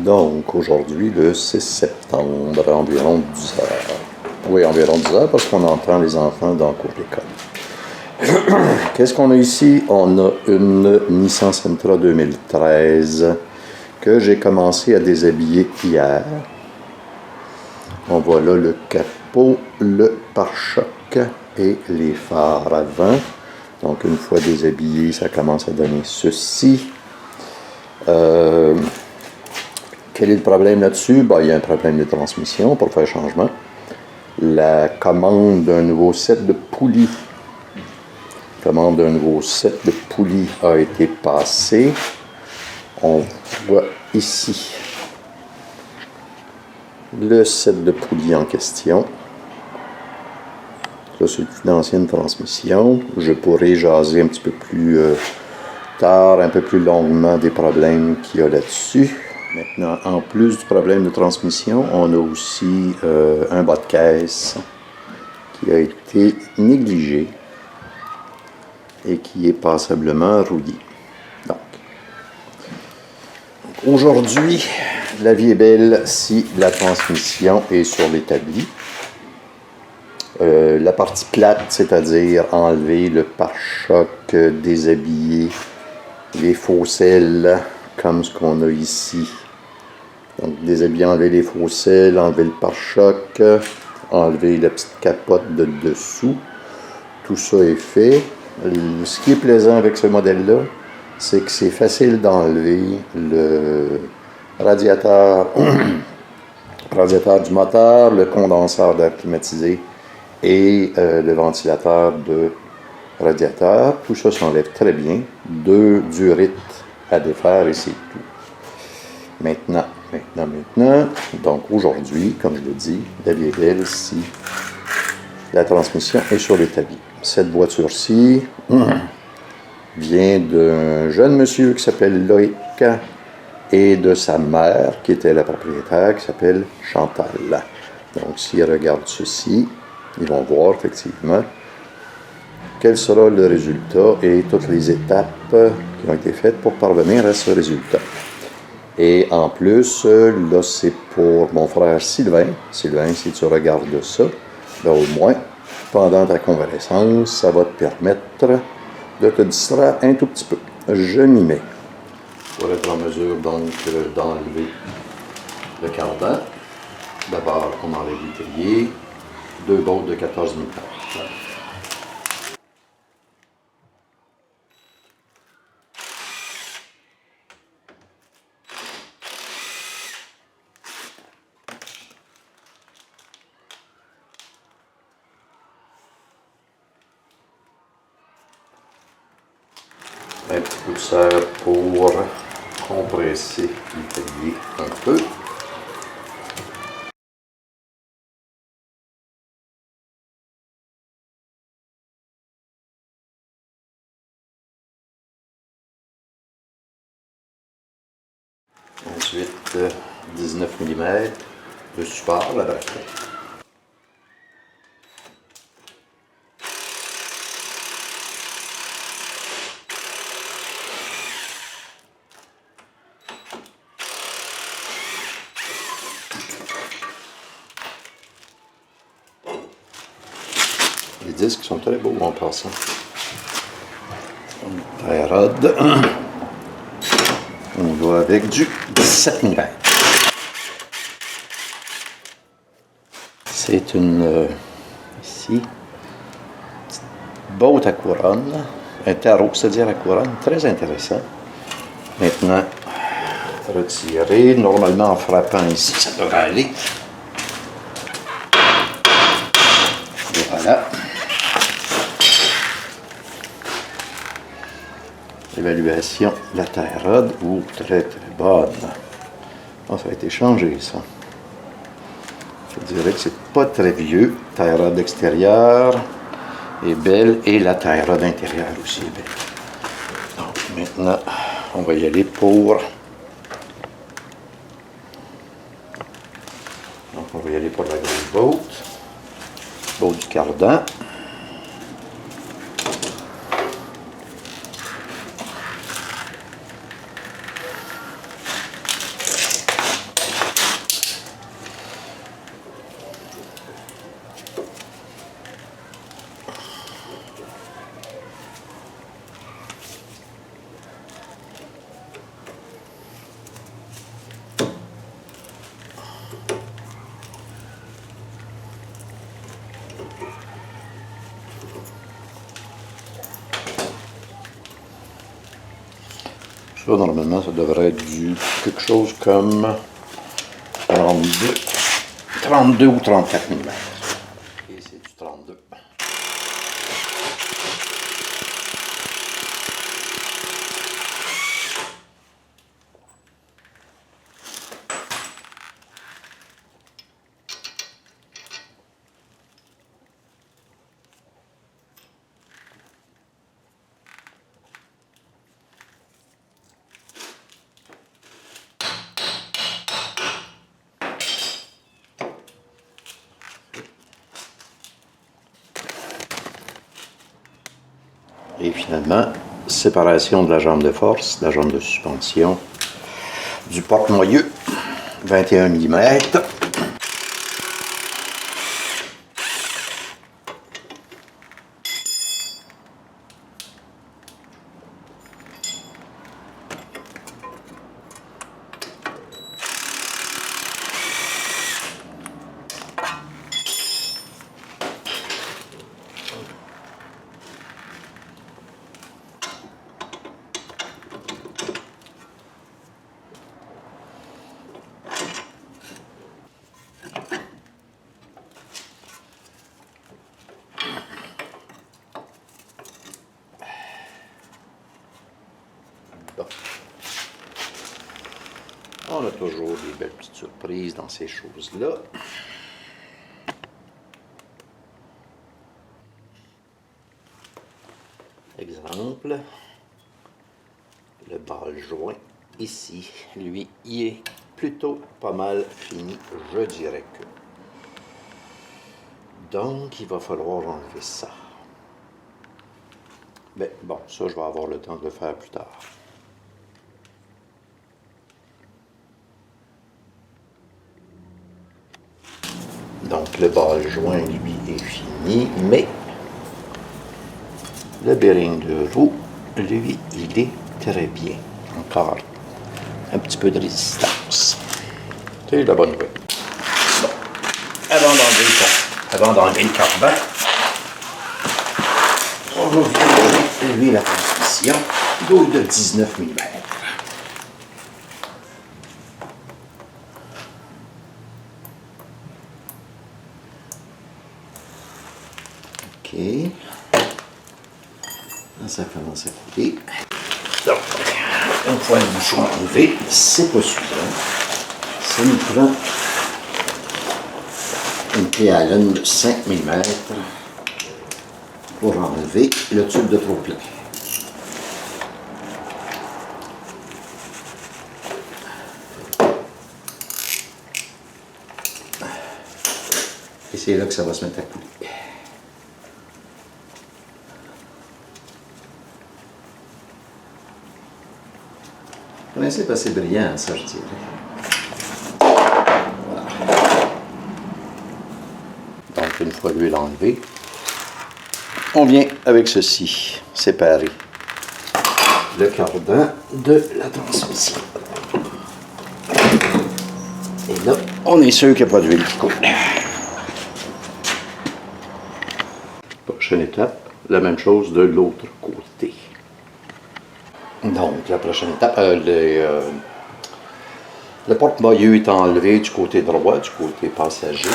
Donc, aujourd'hui, le 6 septembre, environ 10 heures. Oui, environ 10 heures, parce qu'on entend les enfants dans le cours d'école. Qu'est-ce qu'on a ici? On a une Nissan Sentra 2013 que j'ai commencé à déshabiller hier. On voit là le capot, le pare-choc et les phares avant. Donc, une fois déshabillé, ça commence à donner ceci. Quel est le problème là-dessus? Ben, il y a un problème de transmission pour faire changement. La commande d'un nouveau set de poulies. A été passée. On voit ici le set de poulies en question. Ça, c'est une ancienne transmission. Je pourrais jaser un petit peu plus tard, un peu plus longuement des problèmes qu'il y a là-dessus. Maintenant, en plus du problème de transmission, on a aussi un bas de caisse qui a été négligé et qui est passablement rouillé. Donc, aujourd'hui, la vie est belle si la transmission est sur l'établi. La partie plate, c'est-à-dire enlever le pare-choc, déshabiller les faux selles comme ce qu'on a ici. Donc, déshabiller, enlever les faux selles, enlever le pare-choc, enlever la petite capote de dessous. Tout ça est fait. Ce qui est plaisant avec ce modèle-là, c'est que c'est facile d'enlever le radiateur, radiateur du moteur, le condenseur d'air climatisé et le ventilateur de radiateur. Tout ça s'enlève très bien. 2 durites à défaire et c'est tout. Maintenant. Donc aujourd'hui, comme je le dis, la vie est belle si la transmission est sur l'établi. Cette voiture-ci vient d'un jeune monsieur qui s'appelle Loïc et de sa mère, qui était la propriétaire, qui s'appelle Chantal. Donc s'ils regardent ceci, ils vont voir effectivement quel sera le résultat et toutes les étapes qui ont été faites pour parvenir à ce résultat. Et en plus, là, c'est pour mon frère Sylvain. Sylvain, si tu regardes ça, là, au moins, pendant ta convalescence, ça va te permettre de te distraire un tout petit peu. Je m'y mets. Pour être en mesure, donc, d'enlever le cardan. D'abord, on enlève l'étrier. 2 bottes de 14 mm. Un petit coup de serre pour compresser l'étrier un peu. Ensuite, 19 mm de support, la braquette. Les disques sont très beaux en passant. Tie rod. On va avec du 17 mm. C'est une, ici, petite botte à couronne, un tarot, c'est-à-dire à couronne, très intéressant. Maintenant, retirer, normalement en frappant ici, ça devrait aller. Et voilà. Évaluation de la tie rod, très bonne. Oh, ça a été changé, ça. Je dirais que c'est pas très vieux. Tie rod extérieure est belle et la tie rod intérieure aussi est belle. Donc maintenant, on va y aller pour... Donc on va y aller pour la grosse botte du cardan. Ça, normalement, ça devrait être quelque chose comme 32 ou 34 mm. Et c'est du 32. Et finalement, séparation de la jambe de force, de la jambe de suspension, du porte-moyeu, 21 mm. Bon. On a toujours des belles petites surprises dans ces choses-là. Exemple, le ball joint ici, lui, il est plutôt pas mal fini, je dirais que. Donc, il va falloir enlever ça. Mais bon, ça, je vais avoir le temps de le faire plus tard. Donc, le ball joint, lui, est fini, mais le bearing de roue, lui, il est très bien. Encore un petit peu de résistance. C'est la bonne nouvelle. Bon, avant d'enlever le carbone, on va virer, lui, la transmission d'eau de 19 mm. OK. Là, ça commence à couler. Donc, une fois le bouchon enlevé, c'est pas suffisant. Ça nous prend une clé à laine de 5 mm pour enlever le tube de trop-plein. Et c'est là que ça va se mettre à couler. Le principe assez brillant, ça, je dirais. Voilà. Donc, une fois l'huile enlevée, on vient avec ceci, séparer le cardan de la transmission. Et là, on est sûr qu'il n'y a pas d'huile qui coule. Prochaine étape, la même chose de l'autre côté. Donc, la prochaine étape, le porte-moyeu est enlevé du côté droit, du côté passager.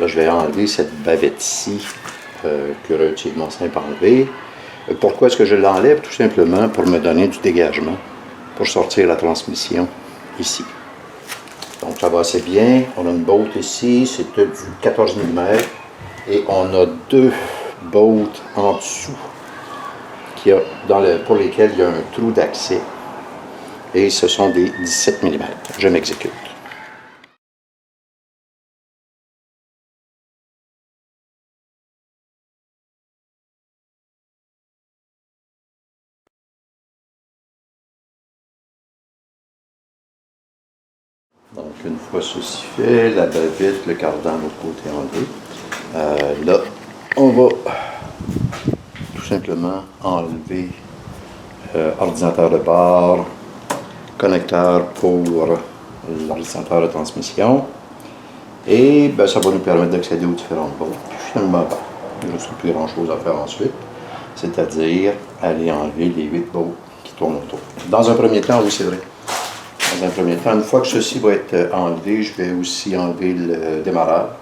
Là, je vais enlever cette bavette-ci, qui est relativement simple à enlever. Pourquoi est-ce que je l'enlève? Tout simplement pour me donner du dégagement, pour sortir la transmission ici. Donc, ça va assez bien. On a une botte ici, c'est du 14 mm. Et on a deux bottes en dessous pour lesquels il y a un trou d'accès. Et ce sont des 17 mm. Je m'exécute. Donc, une fois ceci fait, la bavette, le cardan de l'autre côté enlevé. Là, on va tout simplement enlever ordinateur de bord, connecteur pour l'ordinateur de transmission. Et ben, ça va nous permettre d'accéder aux différentes bottes. Puis finalement, ben, il ne reste plus grand chose à faire ensuite, c'est-à-dire aller enlever les 8 bottes qui tourne autour. Dans un premier temps, oui, c'est vrai. Dans un premier temps, une fois que ceci va être enlevé, je vais aussi enlever le démarreur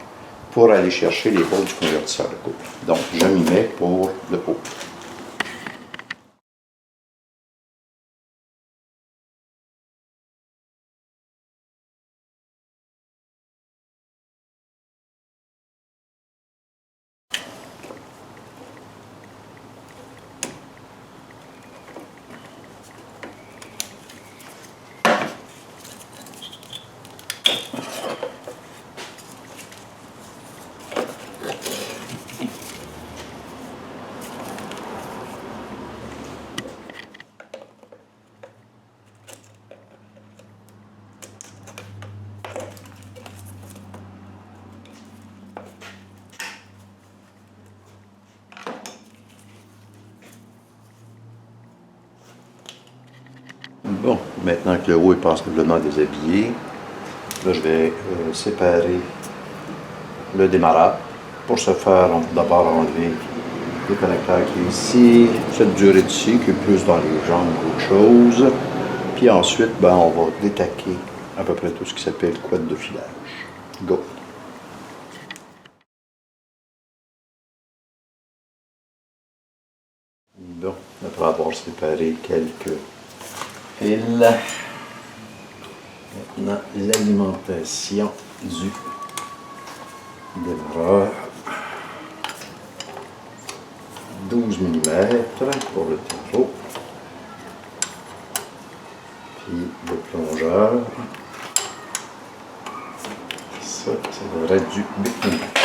pour aller chercher les pôles du convertisseur de couple. Donc, je m'y mets pour le haut. Bon, maintenant que le haut est passablement déshabillé, là je vais séparer le démarreur. Pour ce faire, on va d'abord enlever le connecteur qui est ici, cette durée ici qui est plus dans les jambes qu'autre chose. Puis ensuite, ben, on va détaquer à peu près tout ce qui s'appelle couette de filage. Go! Bon, après avoir séparé quelques fils, maintenant l'alimentation du démarreur. 12 mm pour le turbo. Puis le plongeur. Ça devrait être du 8 mm.